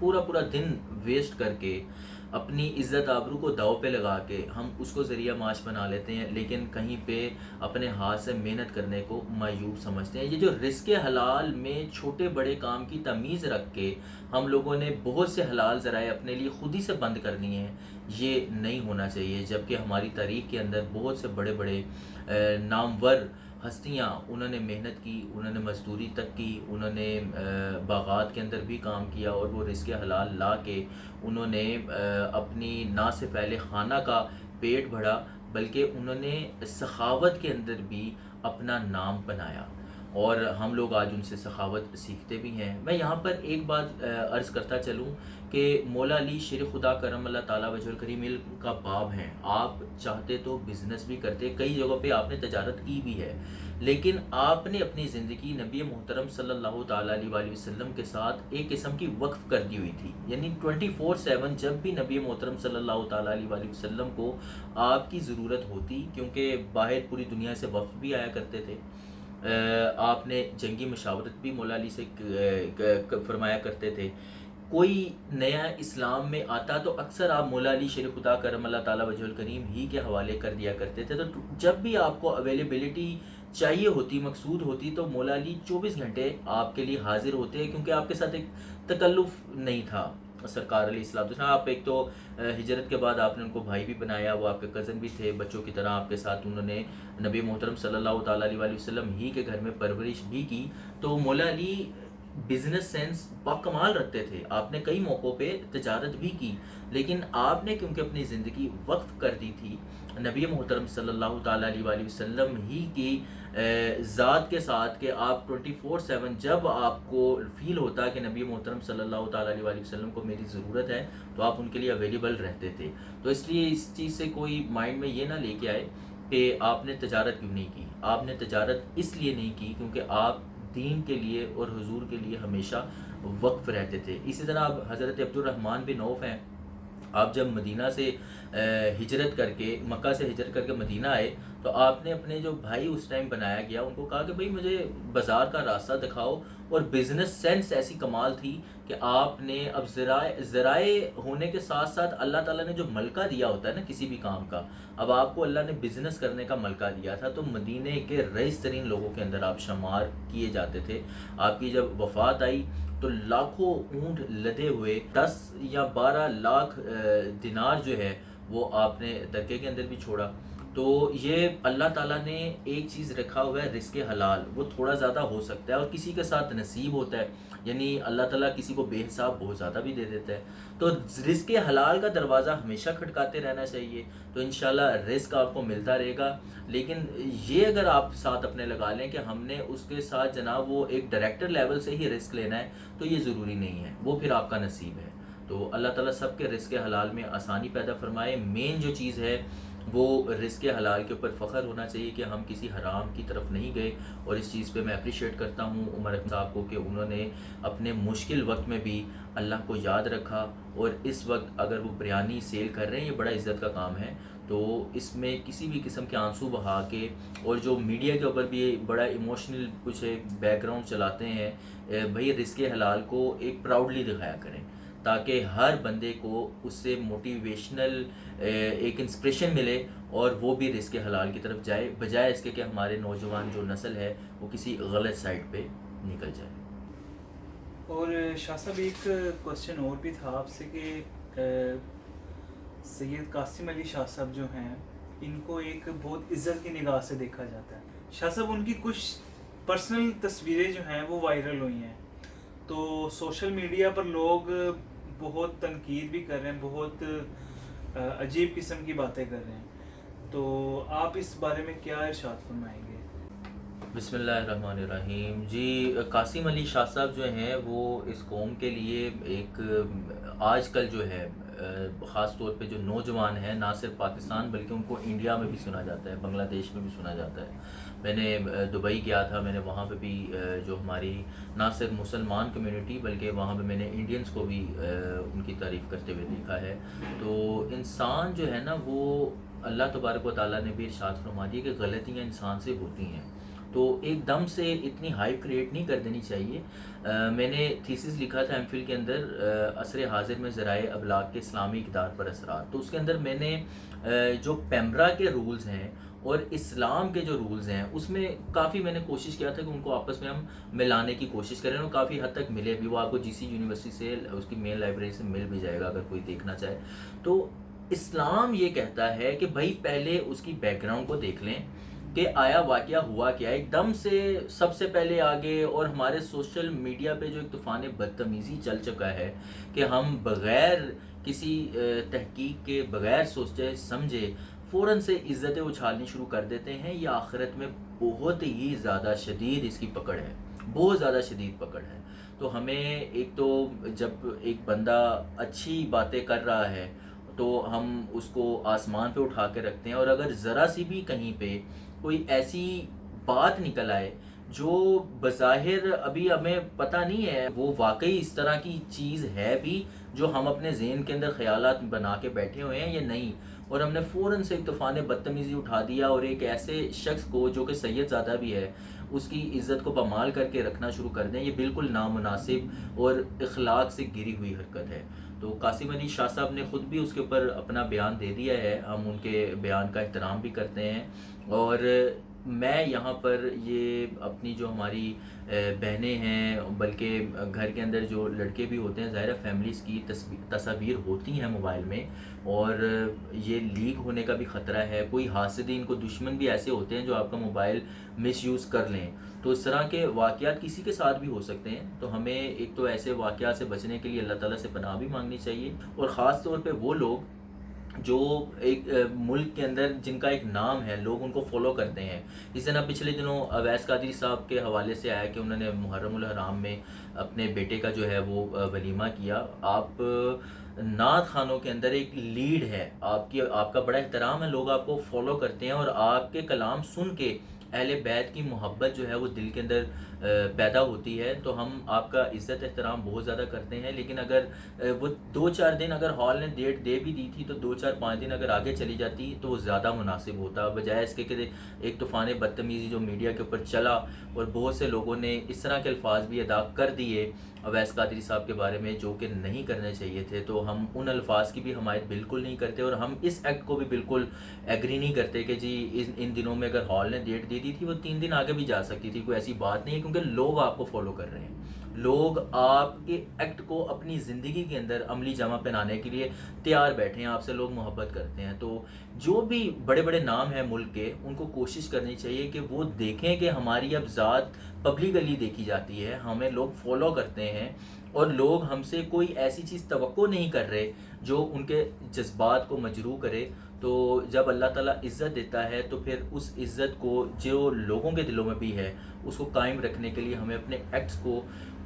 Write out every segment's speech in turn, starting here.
پورا پورا دن ویسٹ کر کے اپنی عزت آبرو کو داؤ پہ لگا کے ہم اس کو ذریعہ معاش بنا لیتے ہیں، لیکن کہیں پہ اپنے ہاتھ سے محنت کرنے کو معیوب سمجھتے ہیں۔ یہ جو رزق حلال میں چھوٹے بڑے کام کی تمیز رکھ کے ہم لوگوں نے بہت سے حلال ذرائع اپنے لیے خود ہی سے بند کرنی ہیں، یہ نہیں ہونا چاہیے۔ جبکہ ہماری تاریخ کے اندر بہت سے بڑے بڑے نامور ہستیاں، انہوں نے محنت کی، انہوں نے مزدوری تک کی، انہوں نے باغات کے اندر بھی کام کیا، اور وہ رزق حلال لا کے انہوں نے اپنی نہ صرف اہل خانہ کا پیٹ بھرا، بلکہ انہوں نے سخاوت کے اندر بھی اپنا نام بنایا، اور ہم لوگ آج ان سے سخاوت سیکھتے بھی ہیں۔ میں یہاں پر ایک بات عرض کرتا چلوں کہ مولا علی شیر خدا کرم اللہ تعالیٰ وجہ الکریم علم کا باب ہیں۔ آپ چاہتے تو بزنس بھی کرتے، کئی جگہوں پہ آپ نے تجارت کی بھی ہے، لیکن آپ نے اپنی زندگی نبی محترم صلی اللہ تعالیٰ علیہ وآلہ وسلم کے ساتھ ایک قسم کی وقف کر دی ہوئی تھی، یعنی 24/7 جب بھی نبی محترم صلی اللہ تعالیٰ علیہ وآلہ وسلم کو آپ کی ضرورت ہوتی، کیونکہ باہر پوری دنیا سے وفد بھی آیا کرتے تھے، آپ نے جنگی مشاورت بھی مولا علی سے فرمایا کرتے تھے، کوئی نیا اسلام میں آتا تو اکثر آپ مولا علی شیر خدا کرم اللہ تعالیٰ وجہ الکریم ہی کے حوالے کر دیا کرتے تھے۔ تو جب بھی آپ کو اویلیبلٹی چاہیے ہوتی، مقصود ہوتی، تو مولا علی 24 گھنٹے آپ کے لیے حاضر ہوتے ہیں، کیونکہ آپ کے ساتھ ایک تکلف نہیں تھا۔ سرکار علیہ السلام تو آپ ایک تو ہجرت کے بعد آپ نے ان کو بھائی بھی بنایا، وہ آپ کے کزن بھی تھے، بچوں کی طرح آپ کے ساتھ انہوں نے نبی محترم صلی اللہ تعالیٰ علیہ وآلہ وسلم ہی کے گھر میں پرورش بھی کی۔ تو مولا علی بزنس سینس باکمال رکھتے تھے، آپ نے کئی موقعوں پہ تجارت بھی کی، لیکن آپ نے کیونکہ اپنی زندگی وقف کر دی تھی نبی محترم صلی اللہ تعالیٰ علیہ وآلہ وسلم ہی کی ذات کے ساتھ، کہ آپ 24/7 جب آپ کو فیل ہوتا کہ نبی محترم صلی اللہ تعالیٰ علیہ وآلہ وسلم کو میری ضرورت ہے، تو آپ ان کے لیے اویلیبل رہتے تھے۔ تو اس لیے اس چیز سے کوئی مائنڈ میں یہ نہ لے کے آئے کہ آپ نے تجارت کیوں نہیں کی۔ آپ نے تجارت اس لیے نہیں کی کیونکہ آپ دین کے لیے اور حضور کے لیے ہمیشہ وقف رہتے تھے۔ اسی طرح اب حضرت عبد الرحمن بن عوف ہیں، آپ جب مدینہ سے ہجرت کر کے، مکہ سے ہجرت کر کے مدینہ آئے، تو آپ نے اپنے جو بھائی اس ٹائم بنایا گیا ان کو کہا کہ بھئی مجھے بازار کا راستہ دکھاؤ، اور بزنس سینس ایسی کمال تھی کہ آپ نے اب ذرائع ہونے کے ساتھ ساتھ اللہ تعالیٰ نے جو ملکہ دیا ہوتا ہے نا کسی بھی کام کا، اب آپ کو اللہ نے بزنس کرنے کا ملکہ دیا تھا، تو مدینے کے رئیس ترین لوگوں کے اندر آپ شمار کیے جاتے تھے۔ آپ کی جب وفات آئی تو لاکھوں اونٹ لدے ہوئے 10 یا 12 لاکھ دینار جو ہے وہ آپ نے ترکے کے اندر بھی چھوڑا۔ تو یہ اللہ تعالیٰ نے ایک چیز رکھا ہوا ہے رزق حلال، وہ تھوڑا زیادہ ہو سکتا ہے اور کسی کے ساتھ نصیب ہوتا ہے، یعنی اللہ تعالیٰ کسی کو بے حساب بہت زیادہ بھی دے دیتا ہے۔ تو رزق حلال کا دروازہ ہمیشہ کھٹکاتے رہنا چاہیے، تو انشاءاللہ رزق آپ کو ملتا رہے گا۔ لیکن یہ اگر آپ ساتھ اپنے لگا لیں کہ ہم نے اس کے ساتھ جناب وہ ایک ڈائریکٹر لیول سے ہی رزق لینا ہے، تو یہ ضروری نہیں ہے، وہ پھر آپ کا نصیب ہے۔ تو اللہ تعالیٰ سب کے رزق حلال میں آسانی پیدا فرمائے۔ مین جو چیز ہے وہ رزق حلال کے اوپر فخر ہونا چاہیے کہ ہم کسی حرام کی طرف نہیں گئے، اور اس چیز پہ میں اپریشیٹ کرتا ہوں عمر احمد صاحب کو کہ انہوں نے اپنے مشکل وقت میں بھی اللہ کو یاد رکھا، اور اس وقت اگر وہ بریانی سیل کر رہے ہیں، یہ بڑا عزت کا کام ہے، تو اس میں کسی بھی قسم کے آنسو بہا کے، اور جو میڈیا کے اوپر بھی بڑا ایموشنل کچھ ایک بیک گراؤنڈ چلاتے ہیں، بھئی رزق حلال کو ایک پراؤڈلی دکھایا کریں، تاکہ ہر بندے کو اس سے موٹیویشنل ایک انسپریشن ملے اور وہ بھی رزق حلال کی طرف جائے، بجائے اس کے کہ ہمارے نوجوان جو نسل ہے وہ کسی غلط سائٹ پہ نکل جائے۔ اور شاہ صاحب ایک کوسچن اور بھی تھا آپ سے کہ سید قاسم علی شاہ صاحب جو ہیں ان کو ایک بہت عزت کی نگاہ سے دیکھا جاتا ہے۔ شاہ صاحب ان کی کچھ پرسنل تصویریں جو ہیں وہ وائرل ہوئی ہیں، تو سوشل میڈیا پر لوگ بہت تنقید بھی کر رہے ہیں، بہت عجیب قسم کی باتیں کر رہے ہیں، تو آپ اس بارے میں کیا ارشاد فرمائیں گے؟ بسم اللہ الرحمن الرحیم۔ جی، قاسم علی شاہ صاحب جو ہیں وہ اس قوم کے لیے ایک آج کل جو ہے خاص طور پہ جو نوجوان ہیں، نہ صرف پاکستان بلکہ ان کو انڈیا میں بھی سنا جاتا ہے، بنگلہ دیش میں بھی سنا جاتا ہے۔ میں نے دبئی گیا تھا، میں نے وہاں پہ بھی جو ہماری نہ صرف مسلمان کمیونٹی بلکہ وہاں پہ میں نے انڈینز کو بھی ان کی تعریف کرتے ہوئے دیکھا ہے۔ تو انسان جو ہے نا وہ اللہ تبارک و تعالیٰ نے بھی ارشاد فرما دیا کہ غلطیاں انسان سے ہوتی ہیں، تو ایک دم سے اتنی ہائپ کریٹ نہیں کر دینی چاہیے. میں نے تھیسس لکھا تھا ایم فل کے اندر، عصر حاضر میں ذرائع ابلاغ کے اسلامی اقدار پر اثرات. تو اس کے اندر میں نے جو پیمرا کے رولز ہیں اور اسلام کے جو رولز ہیں اس میں کافی میں نے کوشش کیا تھا کہ ان کو آپس میں ہم ملانے کی کوشش کریں، اور کافی حد تک ملے بھی. وہ آپ کو جی سی یونیورسٹی سے اس کی مین لائبریری سے مل بھی جائے گا اگر کوئی دیکھنا چاہے. تو اسلام یہ کہتا ہے کہ بھائی پہلے اس کی بیک گراؤنڈ کو دیکھ لیں کہ آیا واقعہ ہوا کیا. ایک دم سے سب سے پہلے آگے، اور ہمارے سوشل میڈیا پہ جو ایک طوفان بدتمیزی چل چکا ہے کہ ہم بغیر کسی تحقیق کے، بغیر سوچے سمجھے فوراً سے عزتیں اچھالنی شروع کر دیتے ہیں. یہ آخرت میں بہت ہی زیادہ شدید اس کی پکڑ ہے، بہت زیادہ شدید پکڑ ہے. تو ہمیں ایک تو جب ایک بندہ اچھی باتیں کر رہا ہے تو ہم اس کو آسمان پہ اٹھا کے رکھتے ہیں، اور اگر ذرا سی بھی کہیں پہ کوئی ایسی بات نکل آئے جو بظاہر ابھی ہمیں پتہ نہیں ہے وہ واقعی اس طرح کی چیز ہے بھی جو ہم اپنے ذہن کے اندر خیالات بنا کے بیٹھے ہوئے ہیں یا نہیں، اور ہم نے فوراً سے ایک طوفان بدتمیزی اٹھا دیا اور ایک ایسے شخص کو جو کہ سید زادہ بھی ہے اس کی عزت کو پامال کر کے رکھنا شروع کر دیں، یہ بالکل نامناسب اور اخلاق سے گری ہوئی حرکت ہے. تو قاسم علی شاہ صاحب نے خود بھی اس کے اوپر اپنا بیان دے دیا ہے، ہم ان کے بیان کا احترام بھی کرتے ہیں. اور میں یہاں پر یہ اپنی جو ہماری بہنیں ہیں، بلکہ گھر کے اندر جو لڑکے بھی ہوتے ہیں، ظاہر فیملیز کی تصاویر ہوتی ہیں موبائل میں، اور یہ لیک ہونے کا بھی خطرہ ہے. کوئی حاسدین، کو دشمن بھی ایسے ہوتے ہیں جو آپ کا موبائل مس یوز کر لیں. تو اس طرح کے واقعات کسی کے ساتھ بھی ہو سکتے ہیں. تو ہمیں ایک تو ایسے واقعات سے بچنے کے لیے اللہ تعالیٰ سے پناہ بھی مانگنی چاہیے، اور خاص طور پہ وہ لوگ جو ایک ملک کے اندر جن کا ایک نام ہے، لوگ ان کو فالو کرتے ہیں. اس طرح پچھلے دنوں اویس قادری صاحب کے حوالے سے آیا کہ انہوں نے محرم الحرام میں اپنے بیٹے کا جو ہے وہ ولیمہ کیا. آپ نعت خانوں کے اندر ایک لیڈ ہے، آپ کا بڑا احترام ہے، لوگ آپ کو فالو کرتے ہیں، اور آپ کے کلام سن کے اہل بیت کی محبت جو ہے وہ دل کے اندر پیدا ہوتی ہے. تو ہم آپ کا عزت احترام بہت زیادہ کرتے ہیں. لیکن اگر وہ 2-4 دن اگر ہال نے ڈیٹ دے بھی دی تھی تو 2-4-5 دن اگر آگے چلی جاتی تو وہ زیادہ مناسب ہوتا، بجائے اس کے کہ ایک طوفان بدتمیزی جو میڈیا کے اوپر چلا اور بہت سے لوگوں نے اس طرح کے الفاظ بھی ادا کر دیے اویس قادری صاحب کے بارے میں جو کہ نہیں کرنے چاہیے تھے. تو ہم ان الفاظ کی بھی حمایت بالکل نہیں کرتے، اور ہم اس ایکٹ کو بھی بالکل ایگری نہیں کرتے کہ جی ان دنوں میں اگر ہال نے ڈیٹ دے دی تھی وہ 3 دن آگے بھی جا سکتی تھی. کوئی ایسی بات نہیں ہے، کیونکہ لوگ آپ کو فالو کر رہے ہیں، لوگ آپ کے ایکٹ کو اپنی زندگی کے اندر عملی جامہ پہنانے کے لیے تیار بیٹھے ہیں، آپ سے لوگ محبت کرتے ہیں. تو جو بھی بڑے بڑے نام ہیں ملک کے، ان کو کوشش کرنی چاہیے کہ وہ دیکھیں کہ ہماری اب ذات پبلکلی دیکھی جاتی ہے، ہمیں لوگ فالو کرتے ہیں، اور لوگ ہم سے کوئی ایسی چیز توقع نہیں کر رہے جو ان کے جذبات کو مجروح کرے. تو جب اللہ تعالیٰ عزت دیتا ہے تو پھر اس عزت کو جو لوگوں کے دلوں میں بھی ہے اس کو قائم رکھنے کے لیے ہمیں اپنے ایکٹس کو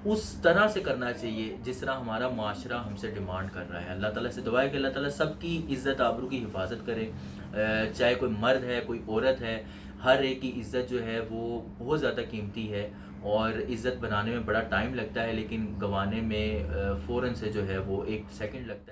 اس طرح سے کرنا چاہیے جس طرح ہمارا معاشرہ ہم سے ڈیمانڈ کر رہا ہے. اللہ تعالیٰ سے دعا ہے کہ اللہ تعالیٰ سب کی عزت آبرو کی حفاظت کرے، چاہے کوئی مرد ہے، کوئی عورت ہے، ہر ایک کی عزت جو ہے وہ بہت زیادہ قیمتی ہے. اور عزت بنانے میں بڑا ٹائم لگتا ہے، لیکن گنوانے میں فوراً سے جو ہے وہ 1 سیکنڈ لگتا ہے.